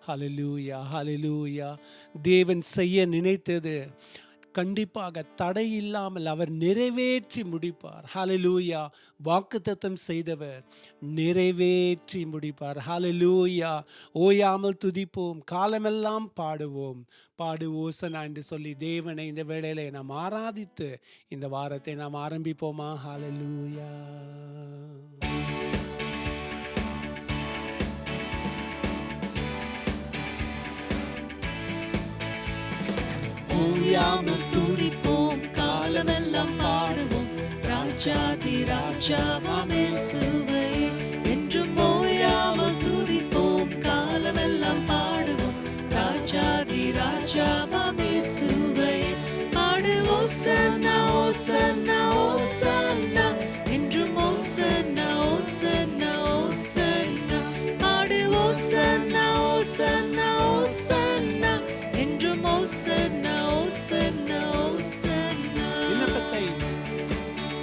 ஹல்லேலூயா, ஹல்லேலூயா. தேவன் செய்ய நினைத்தது கண்டிப்பாக தடை இல்லாமல் அவர் நிறைவேற்றி முடிப்பார். ஹல்லேலூயா. வாக்குத்தத்தம் செய்தவர் நிறைவேற்றி முடிப்பார். ஹல்லேலூயா. ஓயாமல் துதிப்போம், காலமெல்லாம் பாடுவோம். பாடு ஓசனா என்று சொல்லி தேவனை இந்த வேளையிலே நாம் ஆராதித்து இந்த வாரத்தை நாம் ஆரம்பிப்போமா? ஹல்லேலூயா. ஓயாமல் துதிப்போம், காலமெல்லாம் பாடுவோம். ராஜாதி ராஜாவாம் இயேசுவை என்றும் ஓயாமல் துதிப்போம், காலமெல்லாம் பாடுவோம். ராஜாதி ராஜாவாம் இயேசுவை பாடு ஓசன்னா ஓசன்னா ஓசன்னா என்றும் ஓசன்னா ஓசன்னா ஓசன்னா பாடு ஓசன்னா ஓசன்னா ஓசன்னா என்றும் ஓசன்னா ஓசன்னா ஓசன்னா.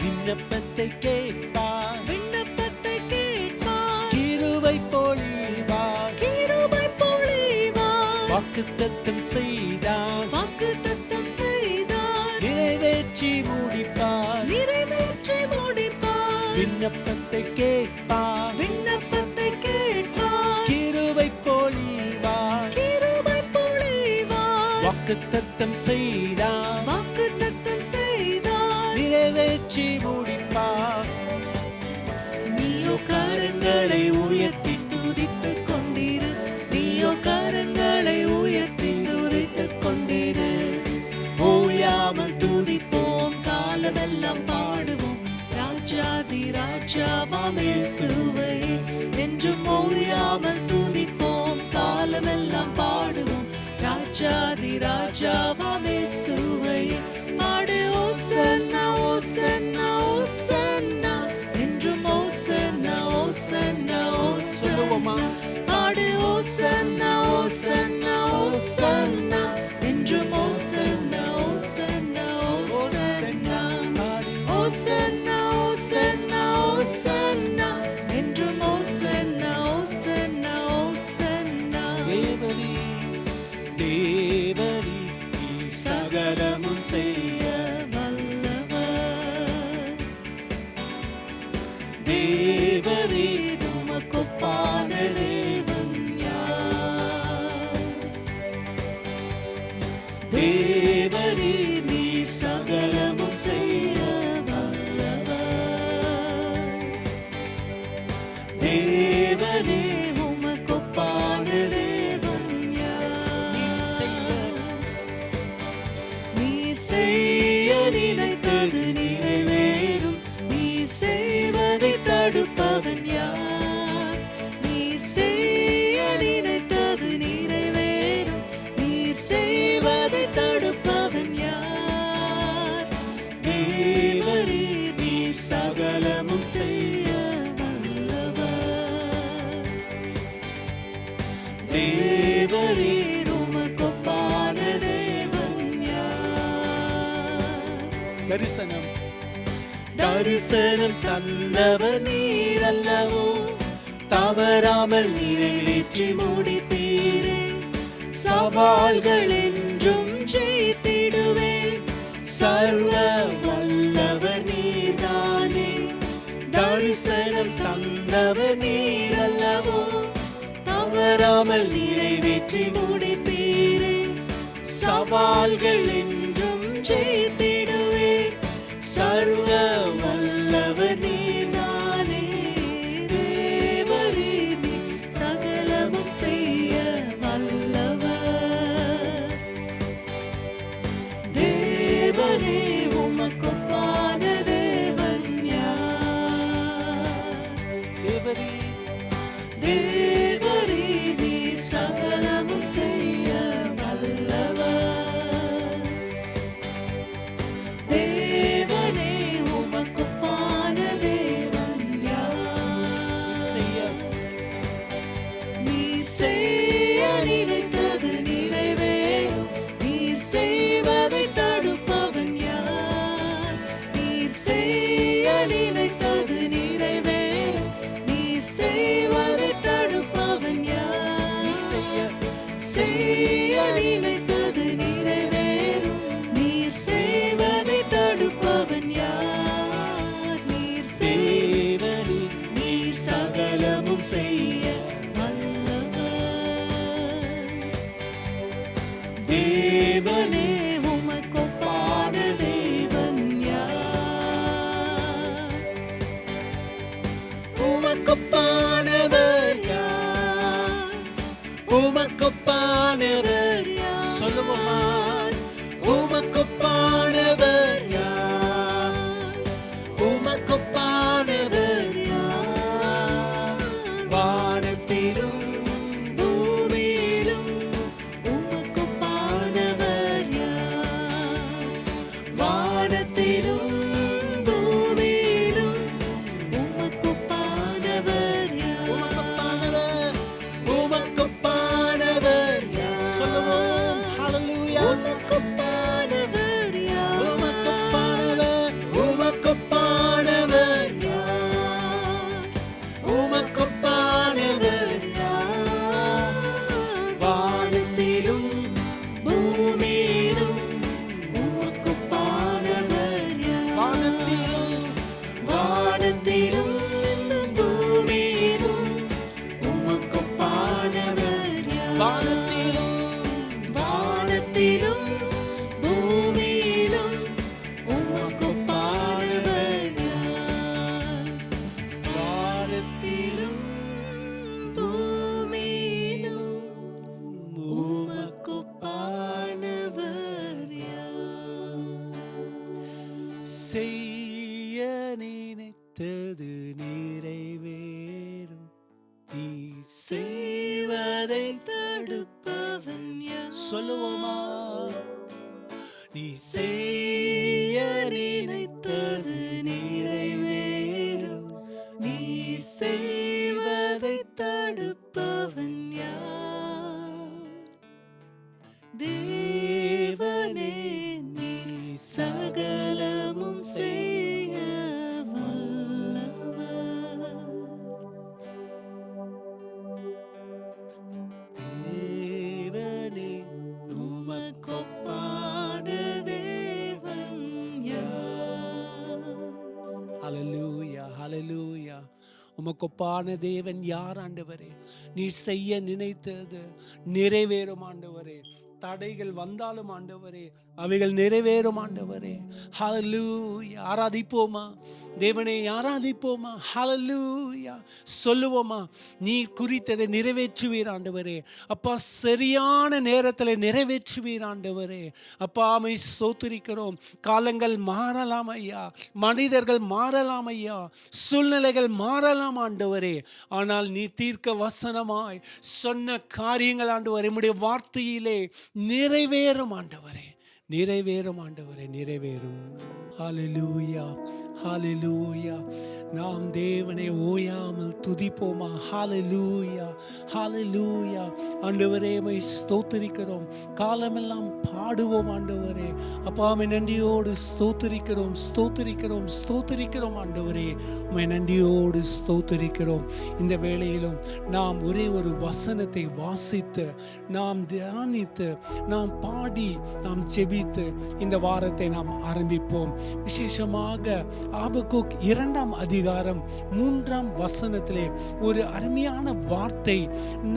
விண்ணப்பத்தை கேட்பார், விண்ணப்பத்தை கேட்பார். கிருபை பொழிவார், கிருபை பொழிவார். வாக்குத்தத்தம் செய்தார், வாக்குத்தத்தம் செய்தார். நிறைவேற்றி முடிப்பார், நிறைவேற்றி முடிப்பார். விண்ணப்பத்தை கேட்பார், விண்ணப்பத்தை கேட்பார். கிருபை பொழிவார், கிருபை பொழிவார். வாக்குத்தத்தம் செய்தார், வாக்குத்தத்தம் செய்தார். நிறைவேற்றி முடிப்பார். நீயோ கரங்களை உயர்த்தி துதித்துக் கொண்டிரு, நீயோ கரங்களை உயர்த்தி துதித்துக் கொண்டிரு. ஓயாமல் துதிப்போம், காலமெல்லாம் பாடுவோம். ராஜாதி ராஜாவாம் இயேசுவை என்றும் ஓயாமல் துதிப்போம், காலமெல்லாம் பாடுவோம். ராஜாதி ராஜாவாம் இயேசுவை பாடு ஓசன்னா ஓசன்னா ஓசன்னா என்றும் ஓசன்னா ஓசன்னா ஓசன்னா பாடு ஓசன்னா ஓசன்னா ஓசன்னா என்றும் ஓசன்னா ஓசன்னா ஓசன்னா ஓசன்னா ஓசன்னா ஓசன்னா என்றும் ஓசன்னா ஓசன்னா ஓசன்னா. தேவரீ தேவரீ சகலமும் செய்ய வல்லவர். தேவரே உமக்கொப்பான தேவன் யார்? தேவரே நீ சகலமும் செய்ய வல்லவர். தேவரே உமக்கொப்பான தேவன் யார்? நீ செய்ய நினைத்தது நிறைவேறும், நீ செய்வதை தடுப்பவன் யார்? நீ செய்ய நினைத்தது நிறைவேறும், நீ செய்வதை தடுப்பவன் யார்? தேவரே நீ சகலமும் செய்ய வல்லவர். தேவரே உமக்கொப்பான தேவன் யார்? தரிசனம் தரிசனம் தந்தவர் நீர் அல்லவோ, தவறாமல் நிறைவேற்றி முடிப்பீரே. சவால்கள் என்றும் ஜெயித்திடுவேன், சர்வ வல்லவர் நீர்தானே. தரிசனம் தந்தவர் நீர் அல்லவோ, தவறாமல் நிறைவேற்றி முடிப்பீரே. சவால்கள் என்றும் ஜெயித்திடுவேன், சர்வ வல்லவர் நீர்தானே. தேவரே நீ சகலமும் செய்ய வல்லவர். தேவரே உமக்கொப்பான தேவன் யார்? தேவரீ தேவரே நீ சகலமும் செய்ய வல்லவர். தேவனே உமக்கொப்பான தேவன் யார்? நீ செய்ய நினைத்தது நிறைவேறும், நீ செய்வதை தடுப்பவன் யார்? நீ செய்ய நினைத்தது நிறைவேறும், நீ செய்வதை தடுப்பவன் யார்? உமக்கொப்பானவர் யார்? உமக்கொப்பானவர் யார்? சொல்லுவோமா? உமக்கொப்பானவர் யார்? உமக்கொப்பானவர் யார்? வானத்திலும் பூமியிலும் உமக்கொப்பானவர் யார்? வானத்திலும் பூமியிலும் உமக்கொப்பானவர் யார்? உமக்கொப்பானவர், உமக்கொப்பானவர் யார்? சொல்லுவோம். ஹல்லேலூயா. உமக்கொப்பானவர் யார்? உமக்கொப்பானவர், உமக்கொப்பானவர் யார்? உமக்கொப்பானவர் யார்? வானத்திலும் பூமியிலும் உமக்கொப்பானவர் யார்? வானத்திலும் வானத்திலும் பூமியிலும் உமக்கொப்பானவர் யார்? வானத்திலும் வானத்திலும் பூமியிலும் உமக்கொப்பானவர் யார்? வானத்திலும் பூமியிலும் உமக்கொப்பானவர் யார்? செய்ய நினைத்தது நிறைவேறும். நீ செய்வதை தடுப்பவன் யார்? சொல்லுவோமா? நீ செய்ய நினைத்தது நிறைவேறும். நீ செய்வதை தடுப்பவன் யார்? தேவனே நீ சகலமும் செய்ய வல்லவர். தேவனே உமக்கொப்பான தேவன் யார்? ஹல்லேலூயா, ஹல்லேலூயா. உமக்கொப்பான தேவன் யார் ஆண்டவரே? நீர் செய்ய நினைத்தது நிறைவேறும் ஆண்டவரே. தடைகள் வந்தாலும் ஆண்டவரே அவைகள் நிறைவேறும் ஆண்டவரே. ஹல்லேலூயா. ஆராதிப்போமா தேவனை? ஆராதிப்போமா? ஹல்லேலூயா. சொல்லுவோமா? நீ குறித்ததை நிறைவேற்றுவீர் ஆண்டவரே. அப்பா, சரியான நேரத்தில் நிறைவேற்றுவீர் ஆண்டவரே. அப்பா, ஆமை ஸ்தோத்திரிக்கிறோம். காலங்கள் மாறலாம் ஐயா, மனிதர்கள் மாறலாம் ஐயா, சூழ்நிலைகள் மாறலாம் ஆண்டவரே. ஆனால் நீ தீர்க்க வசனமாய் சொன்ன காரியங்கள் ஆண்டவரே உம்முடைய வார்த்தையிலே நிறைவேறும் ஆண்டவரே. நிறைவேறும் ஆண்டவரே, நிறைவேறும். ஹல்லேலூயா, ஹல்லேலூயா. நாம் தேவனை ஓயாமல் துதிப்போமா? ஹல்லேலூயா, ஹல்லேலூயா. ஆண்டவரே உம்மை ஸ்தோத்திரிக்கிறோம். காலமெல்லாம் பாடுவோம் ஆண்டவரே. அப்பா, உம்மை நன்றியோடு ஸ்தோத்திரிக்கிறோம், ஸ்தோத்திரிக்கிறோம், ஸ்தோத்திரிக்கிறோம் ஆண்டவரே. உம்மை நன்றியோடு ஸ்தோத்திரிக்கிறோம். இந்த வேளையிலும் நாம் ஒரே ஒரு வசனத்தை வாசித்து, நாம் தியானித்து, நாம் பாடி, நாம் ஜெபித்து இந்த வாரத்தை நாம் ஆரம்பிப்போம். விசேஷமாக ஆபக்கூக் 2ஆம் அதிகாரம் 3ஆம் வசனத்திலே ஒரு அருமையான வார்த்தை,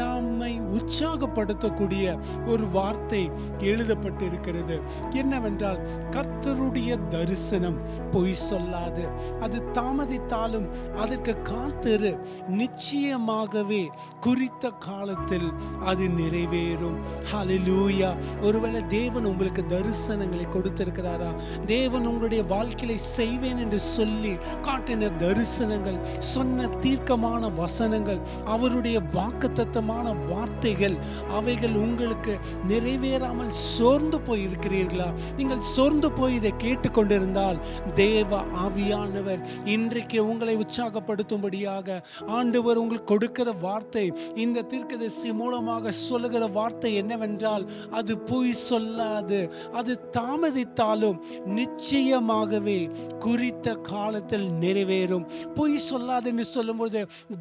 நம்மை உற்சாகப்படுத்தக்கூடிய ஒரு வார்த்தை எழுதப்பட்டிருக்கிறது. என்னவென்றால், கர்த்தருடைய தரிசனம் பொய் சொல்லாது, அது தாமதித்தாலும் அதற்கு காத்திரு, நிச்சயமாகவே குறித்த காலத்தில் அது நிறைவேறும். ஹல்லேலூயா. ஒருவேளை தேவன் உங்களுக்கு தரிசனங்களை கொடுத்திருக்கிறாரா? தேவன் உங்களுடைய வாழ்க்கையை செய்வேன் என்று சொல்லி காட்டின தரிசனங்கள், சொன்ன தீர்க்கமான வசனங்கள், அவருடைய வாக்குத்தத்தமான வார்த்தைகள், அவைகள் உங்களுக்கு நிறைவேறாமல் சோர்ந்து போயிருக்கிறீர்களா? நீங்கள் சோர்ந்து போய் இதை கேட்டுக்கொண்டிருந்தால், தேவ ஆவியானவர் இன்றைக்கு உங்களை உற்சாகப்படுத்தும்படியாக ஆண்டவர் உங்களுக்கு கொடுக்கிற வார்த்தை, இந்த தீர்க்கதரிசி மூலமாக சொல்லுகிற வார்த்தை என்னவென்றால், அது பொய் சொல்லாது, அது தாமதித்தாலும் நிச்சயமாகவே குறித்த காலத்தில் நிறைவேறும். பொய் சொல்லாது என்று சொல்லும்போது,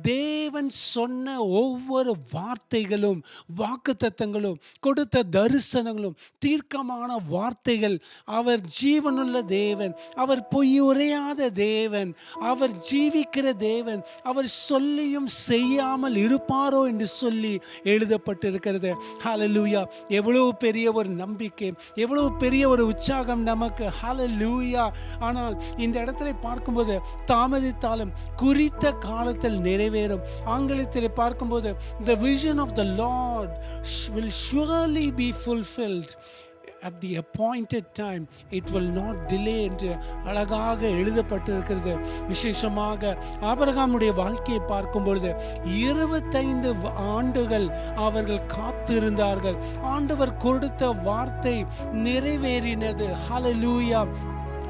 தேவன் சொன்ன ஒவ்வொரு வார்த்தைகளும், வாக்குத்தத்தங்களும், கொடுத்த தரிசனங்களும் தீர்க்கமான வார்த்தைகள். அவர் ஜீவனுள்ள தேவன், அவர் பொய் உரையாத தேவன், அவர் ஜீவிக்கிற தேவன், அவர் சொல்லியும் செய்யாமல் இருப்பாரோ என்று சொல்லி எழுதப்பட்டிருக்கிறது. ஹல்லேலூயா. எவ்வளவு பெரிய ஒரு நம்பிக்கை, எவ்வளவு பெரிய ஒரு உற்சாகம் நமக்கு. ஹல்லேலூயா. ஆனால் இந்த இடத்துல இடத்துல பார்க்கும்போது தாமதித்தாலும் குறித்த காலத்தில் நிறைவேறும். ஆங்கிலத்தில் பார்க்கும்போது the vision of the Lord will surely be fulfilled at the appointed time, it will not delay என்று அழகாக எழுதப்பட்டிருக்கிறது. விசேஷமாக ஆபிரகாமுடைய வாழ்க்கையை பார்க்கும் பொழுது 25 ஆண்டுகள் அவர்கள் காத்திருந்தார்கள். ஆண்டவர் கொடுத்த வார்த்தை நிறைவேறினது. ஹல்லேலூயா.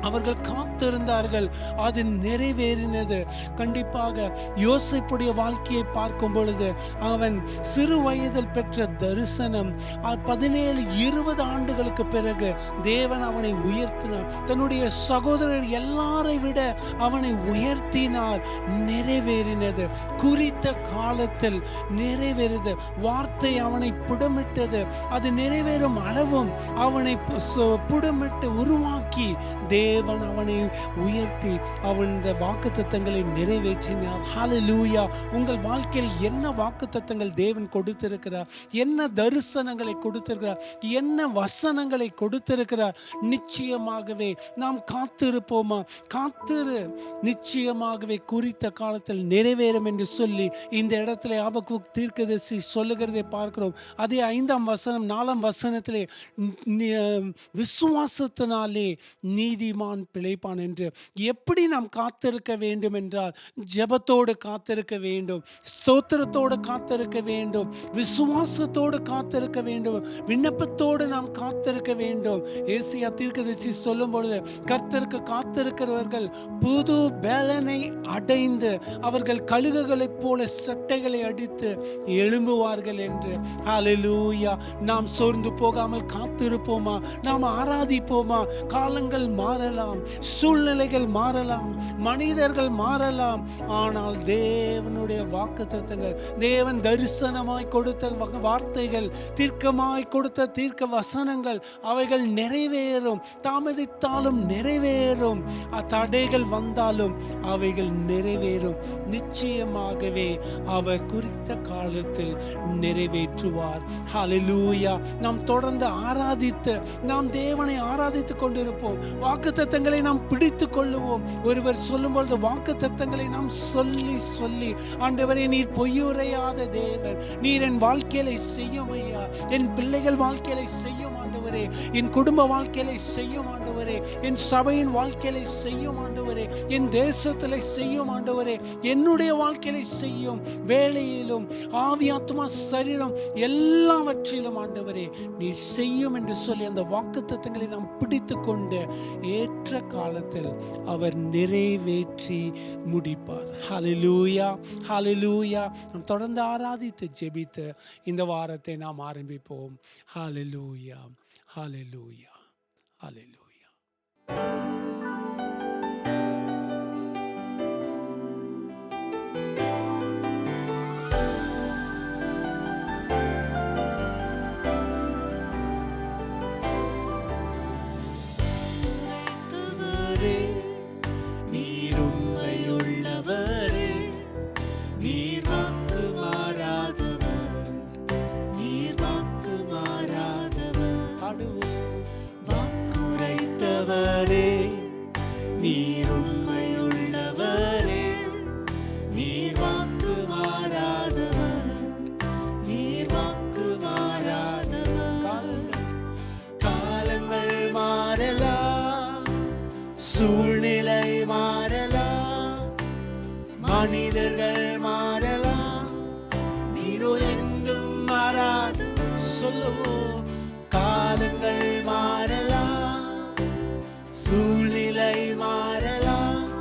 அவர்கள் காத்திருந்தார்கள், அது நிறைவேறினது. கண்டிப்பாக யோசேப்புடைய வாழ்க்கையை பார்க்கும் பொழுது அவன் சிறு வயதில் பெற்ற தரிசனம் 17-20 ஆண்டுகளுக்கு பிறகு தேவன் அவனை உயர்த்தினார். தன்னுடைய சகோதரர் எல்லாரை விட அவனை உயர்த்தினார். நிறைவேறினது. குறித்த காலத்தில் நிறைவேறியது. வார்த்தை அவனை புடமிட்டது. அது நிறைவேறும் அளவும் அவனை புடமிட்டு உருவாக்கி தேவன் அவனை உயர்த்தி அவன் இந்த வாக்குத்தத்தங்களை நிறைவேற்றினார். ஹல்லேலூயா. உங்கள் வாழ்க்கையில் என்ன வாக்குத்தத்தங்கள் தேவன் கொடுத்திருக்கிறார், என்ன தரிசனங்களை கொடுத்திருக்கிறார், என்ன வசனங்களை கொடுத்திருக்கிறார், நிச்சயமாகவே நாம் காத்திருப்போமா? காத்திரு, நிச்சயமாகவே குறித்த காலத்தில் நிறைவேறும் என்று சொல்லி இந்த இடத்துல ஆபக்கூக் தீர்க்கதரிசி சொல்லுகிறதை பார்க்கிறோம். அதே 5ஆம் வசனம் 4ஆம் வசனத்திலே விசுவாசத்தினாலே நீதிமான் பிழைப்பான் என்று. எப்படி நாம் காத்திருக்க வேண்டும் என்றால் ஜெபத்தோடு காத்திருக்க வேண்டும், ஸ்தோத்திரத்தோடு காத்திருக்க வேண்டும், விசுவாசத்தோடு காத்திருக்க வேண்டும், விண்ணப்பத்தோடு நாம் காத்திருக்க வேண்டும். ஏசாயா தீர்க்கதரிசி சொல்லும் பொழுது கர்த்தருக்கு காத்திருக்கிறவர்கள் புது பலனை அடைந்து அவர்கள் கழுகுகளைப் போல சட்டைகளை அடித்து எழும்புவார்கள் என்று. ஹல்லேலூயா. நாம் சோர்ந்து போகாமல் காத்திருப்போமா? நாம் ஆராதிப்போமா? காலங்கள் மாறலாம், சூழ்நிலைகள் மாறலாம், மனிதர்கள் மாறலாம், ஆனால் தேவனுடைய வாக்குத்தத்தங்கள், தேவன் தரிசனமாய் கொடுத்த வார்த்தைகள், தீர்க்கமாய் கொடுத்த தீர்க்க வசனங்கள், அவைகள் நிறைவேறும். தாமதித்தாலும் நிறைவேறும், தடைகள் வந்தாலும் அவைகள் நிறைவேறும். நிச்சயமாகவே அவர் குறித்த காலத்தில் நிறைவேற்றுவார். ஹல்லேலூயா. நாம் தொடர்ந்து ஆராதித்து நாம் தேவனை ஆராதித்துக் கொண்டிருப்போம். வாக்குத்தத்தங்களை நாம் பிடித்து கொள்ளுவோம். ஒருவர் சொல்லும் பொழுது வாக்குத்தத்தங்களை நாம் சொல்லி சொல்லி, ஆண்டவரே நீர் பொய்யுரையாத தேவன், நீர் என் வாழ்க்கையில செய்யும் ஐயா, என் பிள்ளைகள் வாழ்க்கையில செய்யும் ஆண்டவரே, என் குடும்ப வாழ்க்கையில செய்யும் ஆண்டவரே, என் சபையின் வாழ்க்கையில செய்யும் ஆண்டவரே, என் தேசத்திலே செய்யும் ஆண்டவரே, என்னுடைய வாழ்க்கையில செய்யும், வேலையிலும் ஆவி ஆத்துமா சரீரம் எல்லாவற்றிலும் ஆண்டவரே நீர் செய்யும் என்று சொல்லி அந்த வாக்குத்தத்தங்களை நாம் பிடித்து கொண்டு ஏற்ற காலத்தில் அவர் நிறைவேற்றி முடிப்பார். ஹல்லேலூயா. ஹல்லேலூயா. நாம் தொடர்ந்து ஆராதித்து ஜெபித்து இந்த வாரத்தை நாம் ஆரம்பிப்போம். ஹல்லேலூயா. ஹல்லேலூயா. ஹல்லேலூயா. சூழ்நிலை மாறலாம், மனிதர்கள் மாறலாம், நீரோ என்றும் மாறாது. சொல்லுவோம். காலங்கள் மாறலாம், சூழ்நிலை மாறலாம்,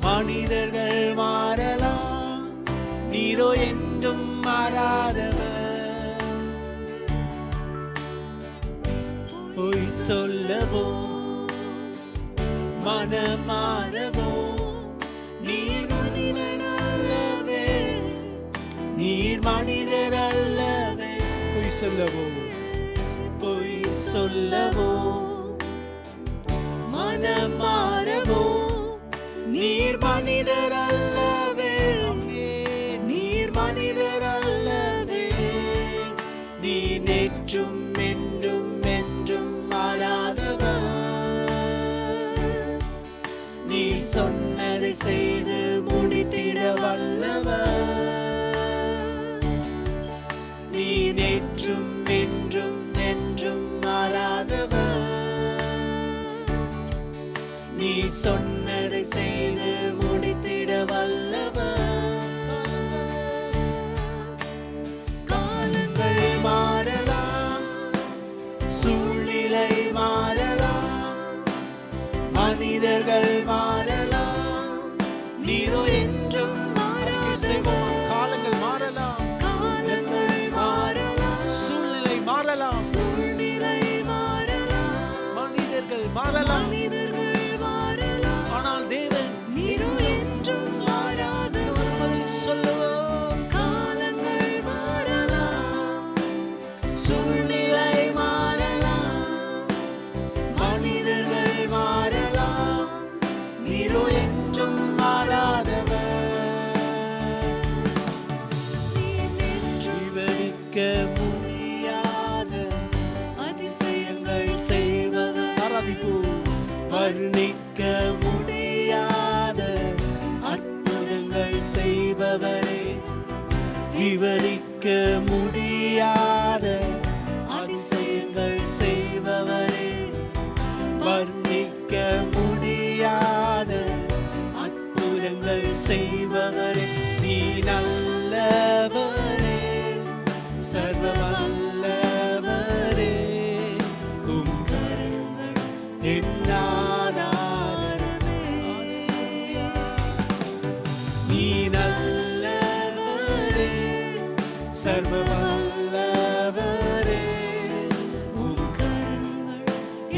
மனிதர்கள் மாறலாம், நீரோ என்றும் மாறாதவர். பொய் சொல்லவோ மனமாறவோ நீர் மனிதர் அல்லவே, நீர் மனிதர் அல்லவே. பொய் சொல்லவோ, பொய் சொல்லவோ மனமாறவோ நீர் மனிதர் அல்லவே, நீர் மனிதர் அல்லவே. நீ நேற்றும் என்றும் என்றும் மாறாதவர், சொன்னதை செய்து முடித்திட வல்லவர். நீ நேற்றும் என்றும் என்றும் மாறாதவர். நீ சொன்னதை செய்து முடித்திட வல்லவர். காலங்கள் மாறலாம், சூழ்நிலை மாறலாம், மனிதர்கள் மாறலாம், நீரோ என்றும் மாறாதவர். காலங்கள் மாறலாம், காலங்கள் மாறலாம், சூழ்நிலை மாறலாம், சூழ்நிலை மாறலாம், மனிதர்கள் மாறலாம், மனிதர்கள் மாறலாம், ஆனால் தேவன் நீரோ என்றும் மாறாதவர். ஒருவரை சொல்லுவோம். காலங்கள் மாறலாம், சூழ்நிலை மாறலாம், மனிதர்கள் மாறலாம், நீரோ என்றும் மாறாதவர். விவரிக்க முடியாத அதிசயங்கள் செய்பவர். வர்ணிக்க முடியாத அற்புதங்கள் செய்பவரே. விவரிக்க முடியாத அதிசயங்கள் செய்பவரே. வர்ணிக்க முடியாத அற்புதங்கள் செய்பவரே. நீ நல்லவரே, சர்வ வல்லவரே. உம் கரங்கள் என் ஆதாரமே. நீ நல்லவரே, சர்வ வல்லவரே. உம் கரங்கள்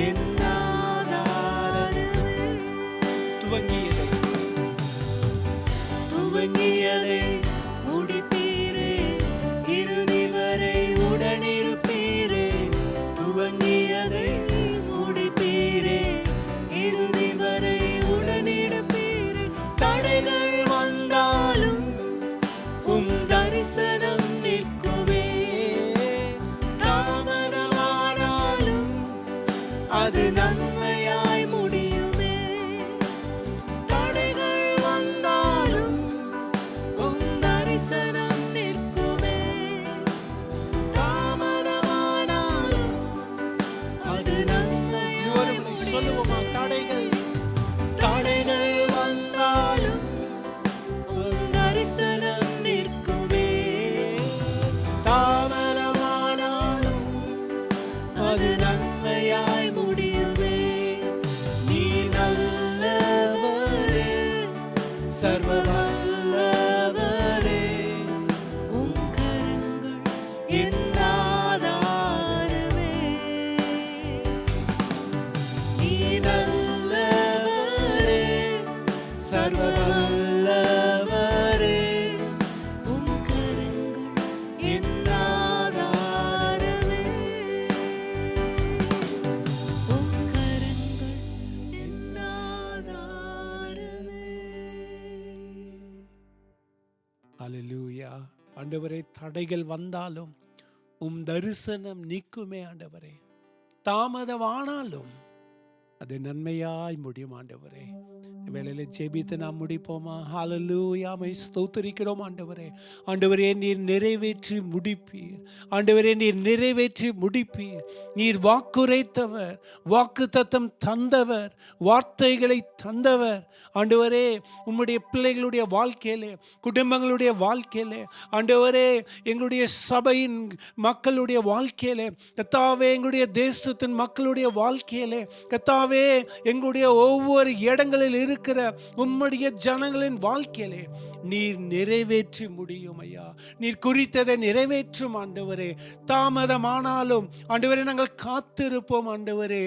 என் ஆதாரமே. துவங்கியதை முடிப்பீரே, இறுதி வரை உடனிருப்பீரே. துவங்கியதை முடிப்பீரே, இறுதி வரை உடனிருப்பீரே. தடைகள் வந்தாலும் உம் தரிசனம் நிற்குமே. தாமதமானாலும் அது நன்மையாய் முடியுமே. தடைகள் வந்தாலும் உம் தரிசனம் நிற்குமே. தாமதமானாலும் அது நன்மையாய் முடியுமே. சொல்லுவோமா? தடைகள் தடைகள் வந்தாலும் உம் தரிசனம் நிற்குமே. தாமதமானாலும் அது நன்மையாய் முடியுமே. நீ நல்லவரே, சர்வ வல்லவரே. உம் கரங்கள் என் ஆதாரமே. நீ நல்லவரே, சர்வ வல்லவரே. உம் கரங்கள் என் ஆதாரமே. உம் கரங்கள் என் ஆதாரமே. அல்லேலூயா. ஆண்டவரே, தடைகள் வந்தாலும் உம் தரிசனம் நீக்குமே ஆண்டவரே. தாமதமானாலும் அது நன்மையாய் முடியும் ஆண்டவரே. வேளையில ஜெபித்து நாம் முடிப்போமா? ஹல்லேலூயா. மை ஸ்தோத்திரிக்கிறோம் ஆண்டவரே. ஆண்டவரே, நீர் நிறைவேற்றி முடிப்பீர். ஆண்டவரே, நீர் நிறைவேற்றி முடிப்பீர். நீர் வாக்குரைத்தவர், வாக்குத்தத்தம் தந்தவர், வார்த்தைகளை தந்தவர். ஆண்டவரே, உம்முடைய பிள்ளைகளுடைய வாழ்க்கையிலே, குடும்பங்களுடைய வாழ்க்கையிலே, ஆண்டவரே, எங்களுடைய சபையின் மக்களுடைய வாழ்க்கையிலே, கர்த்தாவே, எங்களுடைய தேசத்தின் மக்களுடைய வாழ்க்கையிலே, கர்த்தாவே, எங்களுடைய ஒவ்வொரு இடங்களில் இருக்கிற உம்முடைய ஜனங்களின் வாழ்க்கையிலே நீர் நிறைவேற்றி முடியும் ஐயா. நீர் குறித்ததை நிறைவேற்றும் ஆண்டவரே. தாமதமானாலும் ஆண்டவரே நாங்கள் காத்திருப்போம் ஆண்டவரே.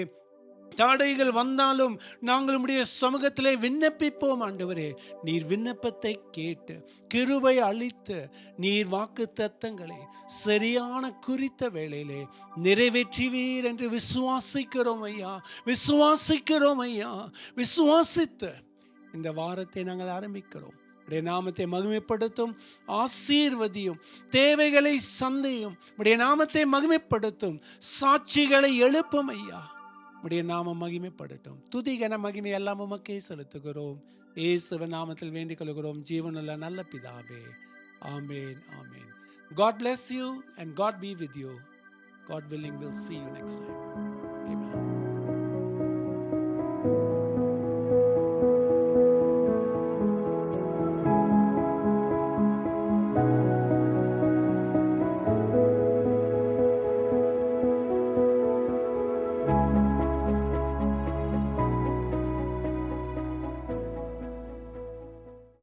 தடைகள் வந்தாலும் நாங்கள் உம்முடைய சமூகத்திலே விண்ணப்பிப்போம் ஆண்டவரே. நீர் விண்ணப்பத்தை கேட்டு கிருபை அளித்து நீர் வாக்குத்தத்தங்களை சரியான குறித்த வேளையிலே நிறைவேற்றுவீர் என்று விசுவாசிக்கிறோம் ஐயா. விசுவாசிக்கிறோம் ஐயா. விசுவாசித்து இந்த வாரத்தை நாங்கள் ஆரம்பிக்கிறோம். உடைய நாமத்தை மகிமைப்படுத்தும், ஆசீர்வதியும், தேவைகளை சந்தையும், உடைய நாமத்தை மகிமைப்படுத்தும், சாட்சிகளை எழுப்பும் ஐயா. உடைய நாமம் மகிமைப்படட்டும். துதி கன மகிமை எல்லாம் உமக்கே செலுத்துகிறோம். இயேசுவின் நாமத்தில் வேண்டிக் கொள்கிறோம் ஜீவனுள்ள நல்ல பிதாவே. ஆமென், ஆமென். God bless you and God be with you. God willing, we'll see you next time. Amen.